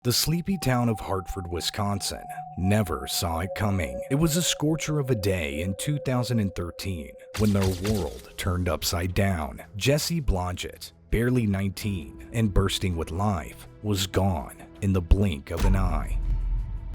The sleepy town of Hartford, Wisconsin never saw it coming. It was a scorcher of a day in 2013 when their world turned upside down. Jessie Blodgett, barely 19 and bursting with life, was gone in the blink of an eye.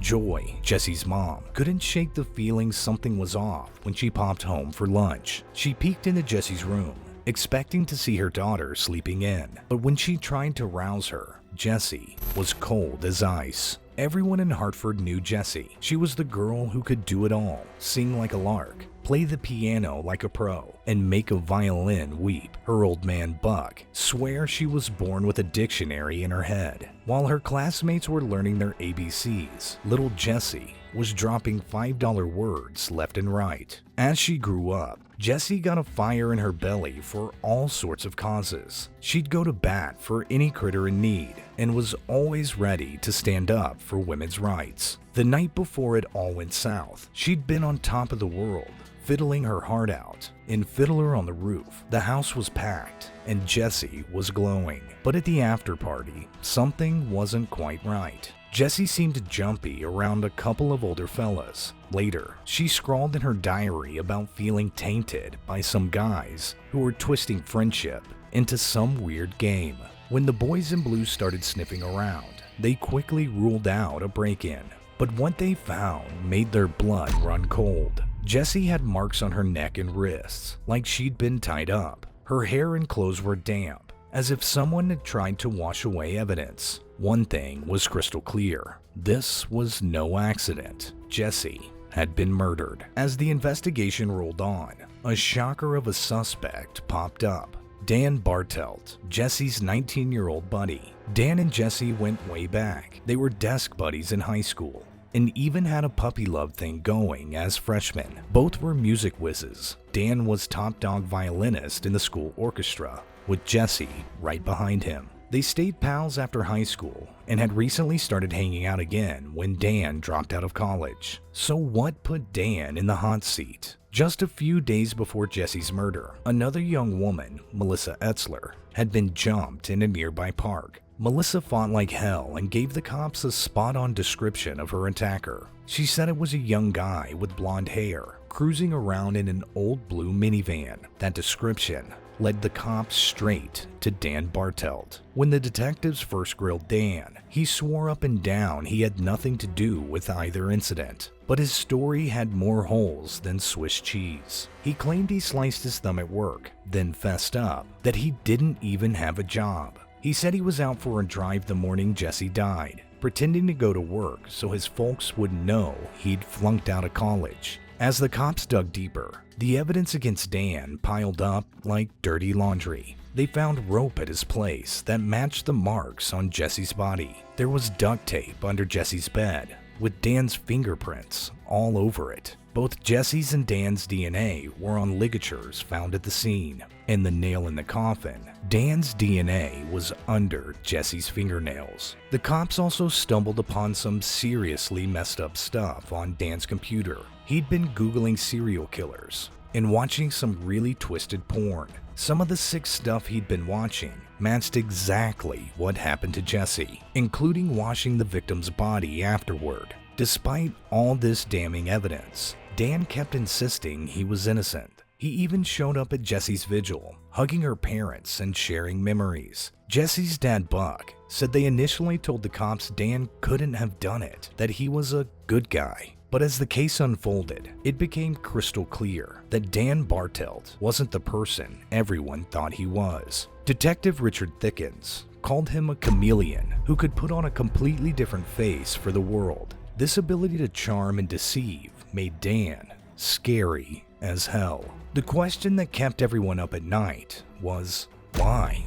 Joy, Jessie's mom, couldn't shake the feeling something was off when she popped home for lunch. She peeked into Jessie's room, expecting to see her daughter sleeping in, but when she tried to rouse her, Jessie was cold as ice. Everyone in Hartford knew Jessie. She was the girl who could do it all, sing like a lark, play the piano like a pro, and make a violin weep. Her old man, Buck, swear she was born with a dictionary in her head. While her classmates were learning their ABCs, little Jessie was dropping $5 words left and right. As she grew up, Jessie got a fire in her belly for all sorts of causes. She'd go to bat for any critter in need and was always ready to stand up for women's rights. The night before it all went south, she'd been on top of the world, fiddling her heart out. In Fiddler on the Roof, the house was packed and Jessie was glowing. But at the after party, something wasn't quite right. Jessie seemed jumpy around a couple of older fellas. Later, she scrawled in her diary about feeling tainted by some guys who were twisting friendship into some weird game. When the boys in blue started sniffing around, they quickly ruled out a break-in. But what they found made their blood run cold. Jessie had marks on her neck and wrists, like she'd been tied up. Her hair and clothes were damp, as if someone had tried to wash away evidence. One thing was crystal clear. This was no accident. Jessie had been murdered. As the investigation rolled on, a shocker of a suspect popped up. Dan Bartelt, Jessie's 19-year-old buddy. Dan and Jessie went way back. They were desk buddies in high school and even had a puppy love thing going as freshmen. Both were music whizzes. Dan was top dog violinist in the school orchestra, with Jessie right behind him. They stayed pals after high school and had recently started hanging out again when Dan dropped out of college. So what put Dan in the hot seat? Just a few days before Jessie's murder, another young woman, Melissa Etzler, had been jumped in a nearby park. Melissa fought like hell and gave the cops a spot-on description of her attacker. She said it was a young guy with blonde hair, cruising around in an old blue minivan. That description led the cops straight to Dan Bartelt. When the detectives first grilled Dan, he swore up and down he had nothing to do with either incident. But his story had more holes than Swiss cheese. He claimed he sliced his thumb at work, then fessed up that he didn't even have a job. He said he was out for a drive the morning Jessie died, pretending to go to work so his folks would know he'd flunked out of college. As the cops dug deeper, the evidence against Dan piled up like dirty laundry. They found rope at his place that matched the marks on Jessie's body. There was duct tape under Jessie's bed, with Dan's fingerprints all over it. Both Jessie's and Dan's DNA were on ligatures found at the scene. And the nail in the coffin, Dan's DNA was under Jessie's fingernails. The cops also stumbled upon some seriously messed up stuff on Dan's computer. He'd been Googling serial killers and watching some really twisted porn. Some of the sick stuff he'd been watching matched exactly what happened to Jessie, including washing the victim's body afterward. Despite all this damning evidence, Dan kept insisting he was innocent. He even showed up at Jessie's vigil, hugging her parents and sharing memories. Jessie's dad, Buck, said they initially told the cops Dan couldn't have done it, that he was a good guy. But as the case unfolded, it became crystal clear that Dan Bartelt wasn't the person everyone thought he was. Detective Richard Thickens called him a chameleon who could put on a completely different face for the world. This ability to charm and deceive made Dan scary as hell. The question that kept everyone up at night was, why?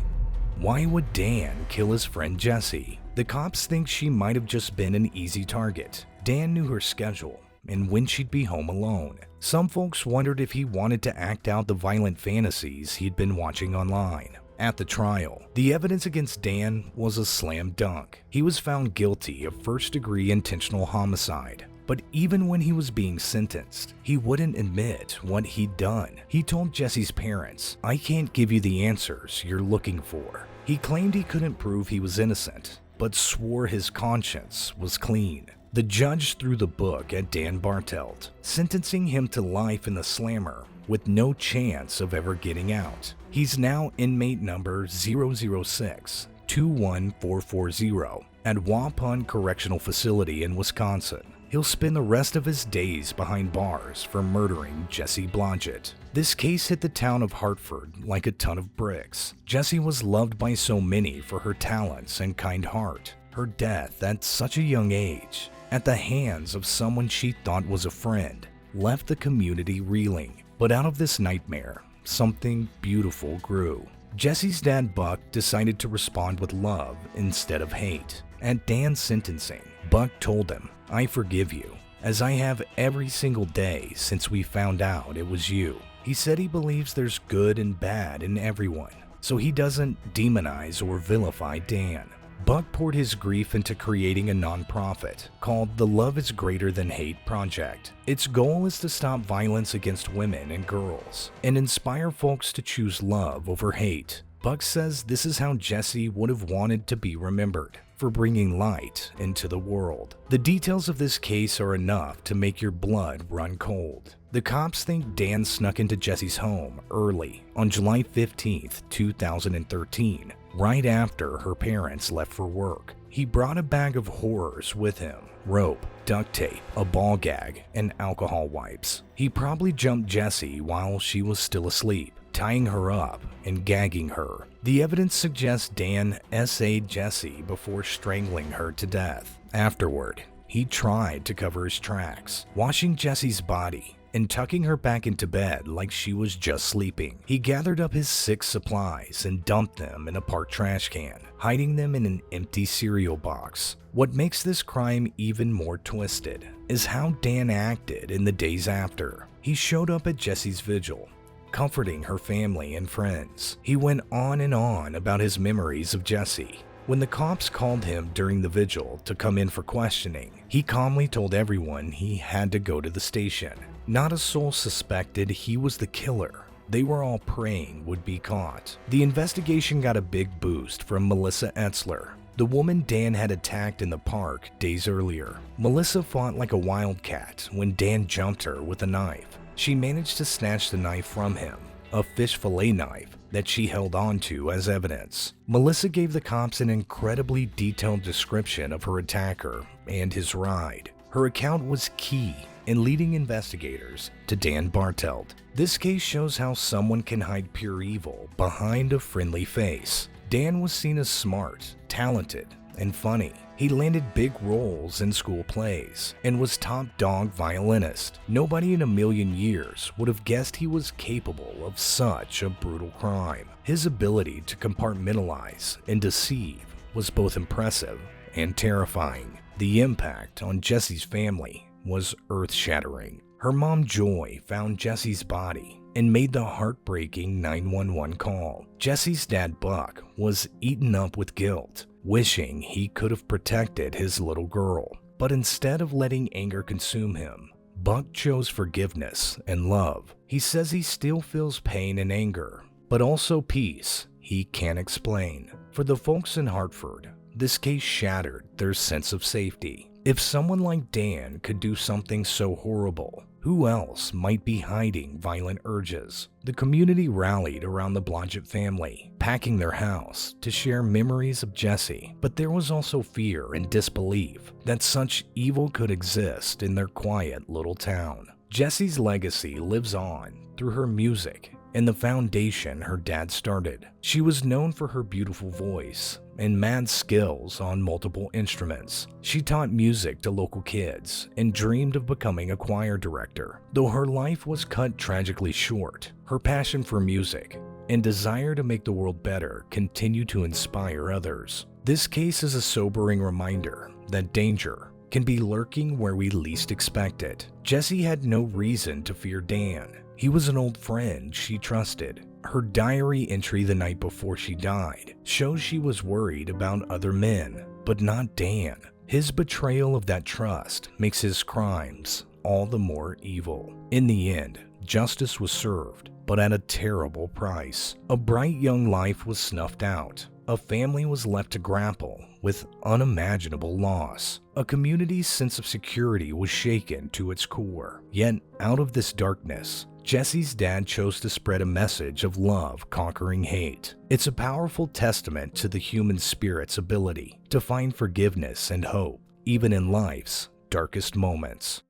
Why would Dan kill his friend Jessie? The cops think she might have just been an easy target. Dan knew her schedule and when she'd be home alone. Some folks wondered if he wanted to act out the violent fantasies he'd been watching online. At the trial, the evidence against Dan was a slam dunk. He was found guilty of first-degree intentional homicide. But even when he was being sentenced, he wouldn't admit what he'd done. He told Jessie's parents, "I can't give you the answers you're looking for." He claimed he couldn't prove he was innocent, but swore his conscience was clean. The judge threw the book at Dan Bartelt, sentencing him to life in the slammer with no chance of ever getting out. He's now inmate number 006-21440 at Waupun Correctional Facility in Wisconsin. He'll spend the rest of his days behind bars for murdering Jesse Blodgett. This case hit the town of Hartford like a ton of bricks. Jesse was loved by so many for her talents and kind heart. Her death at such a young age, at the hands of someone she thought was a friend, left the community reeling. But out of this nightmare, something beautiful grew. Jesse's dad, Buck, decided to respond with love instead of hate. At Dan's sentencing, Buck told him, "I forgive you, as I have every single day since we found out it was you." He said he believes there's good and bad in everyone, so he doesn't demonize or vilify Dan. Buck poured his grief into creating a nonprofit called the Love is Greater Than Hate Project. Its goal is to stop violence against women and girls and inspire folks to choose love over hate. Buck says this is how Jesse would have wanted to be remembered, for bringing light into the world. The details of this case are enough to make your blood run cold. The cops think Dan snuck into Jesse's home early on July 15th, 2013, right after her parents left for work. He brought a bag of horrors with him: rope, duct tape, a ball gag, and alcohol wipes. He probably jumped Jessie while she was still asleep, tying her up and gagging her. The evidence suggests Dan SA'd Jessie before strangling her to death. Afterward, he tried to cover his tracks, washing Jessie's body and tucking her back into bed like she was just sleeping. He gathered up his sick supplies and dumped them in a parked trash can, hiding them in an empty cereal box. What makes this crime even more twisted is how Dan acted in the days after. He showed up at Jessie's vigil, comforting her family and friends. He went on and on about his memories of Jessie. When the cops called him during the vigil to come in for questioning, he calmly told everyone he had to go to the station. Not a soul suspected he was the killer. They were all praying would be caught. The investigation got a big boost from Melissa Etzler, the woman Dan had attacked in the park days earlier. Melissa fought like a wildcat when Dan jumped her with a knife. She managed to snatch the knife from him, a fish fillet knife that she held onto as evidence. Melissa gave the cops an incredibly detailed description of her attacker and his ride. Her account was key in leading investigators to Dan Bartelt. This case shows how someone can hide pure evil behind a friendly face. Dan was seen as smart, talented, and funny. He landed big roles in school plays and was top dog violinist. Nobody in a million years would have guessed he was capable of such a brutal crime. His ability to compartmentalize and deceive was both impressive and terrifying. The impact on Jessie's family was earth-shattering. Her mom, Joy, found Jessie's body and made the heartbreaking 911 call. Jessie's dad, Buck, was eaten up with guilt, wishing he could have protected his little girl. But instead of letting anger consume him, Buck chose forgiveness and love. He says he still feels pain and anger, but also peace he can't explain. For the folks in Hartford, this case shattered their sense of safety. If someone like Dan could do something so horrible, who else might be hiding violent urges? The community rallied around the Blodgett family, packing their house to share memories of Jessie. But there was also fear and disbelief that such evil could exist in their quiet little town. Jessie's legacy lives on through her music and the foundation her dad started. She was known for her beautiful voice and mad skills on multiple instruments. She taught music to local kids and dreamed of becoming a choir director. Though her life was cut tragically short, her passion for music and desire to make the world better continue to inspire others. This case is a sobering reminder that danger can be lurking where we least expect it. Jessie had no reason to fear Dan. He was an old friend she trusted. Her diary entry the night before she died shows she was worried about other men, but not Dan. His betrayal of that trust makes his crimes all the more evil. In the end, justice was served, but at a terrible price. A bright young life was snuffed out. a family was left to grapple with unimaginable loss. A community's sense of security was shaken to its core. Yet, out of this darkness, Jesse's dad chose to spread a message of love conquering hate. It's a powerful testament to the human spirit's ability to find forgiveness and hope, even in life's darkest moments.